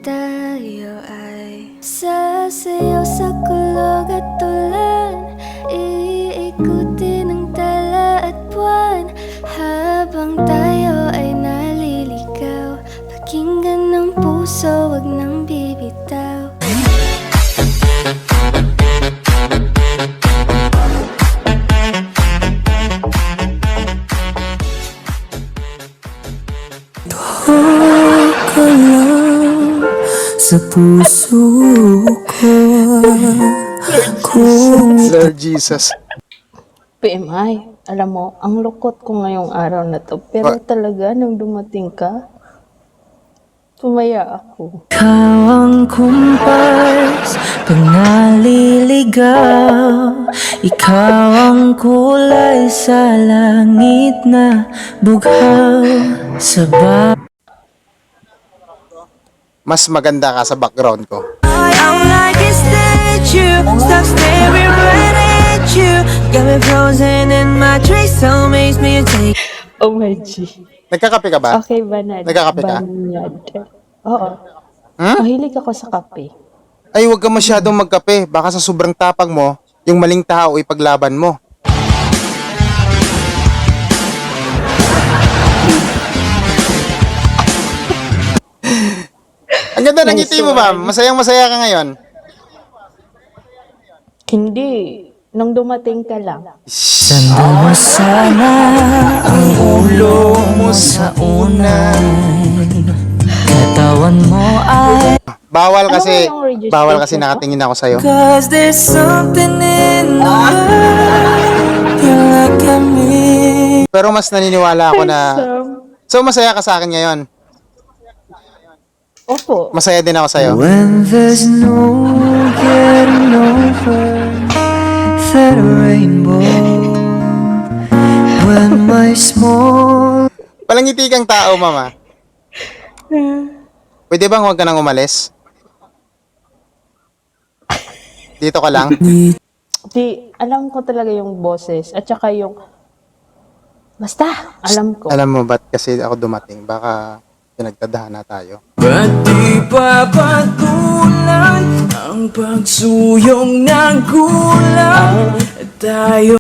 tayo ay sasayaw sa kulog at tulan, iikutin ng tala at buwan, habang tayo ay naliligaw. Pakinggan ng puso, wag nang bibitaw. Ka lang sa puso ko, kung Lord Jesus. PMI, alam mo, ang lungkot ko ngayong araw na to. Pero talaga, nung dumating ka, tumaya ako. ikaw ang kumpas pag naliligaw, ikaw ang kulay sa langit na bughaw sa Mas maganda ka sa background ko. I'm like a statue, stuck staring right at you. Got me frozen in my tree, so makes me take. Oh my G. Nagkakape ka ba? Okay, Banad. Nagkakape ka? Banad. Oo. Hmm? Mahilig ako sa kape. Ay, huwag ka masyadong magkape. Baka sa sobrang tapang mo, yung maling tao ipaglaban mo. Ang ganda ng ngiti mo, ma'am. Masayang masaya ka ngayon. Hindi. Nung dumating ka lang. Sandal mo sana ang ulo mo sa unay, katawan mo ay Bawal Ano kasi, ba yung registration bawal kasi ko? nakatingin ako sa'yo. cause there's something in the way you look at me. Pero mas naniniwala ako na... So, masaya ka sa akin ngayon. Opo. Masaya din ako sa'yo. When there's no getting over that rainbow, when my small Palangiti kang tao, mama. Pwede bang huwag ka nang umalis? Dito ka lang? Di, alam ko talaga yung boses. At saka yung... Basta, alam ko. Alam mo ba't kasi ako dumating? Baka pinagtadhana tayo. ba't di pa patulan ang pagsuyong ng kulang tayo.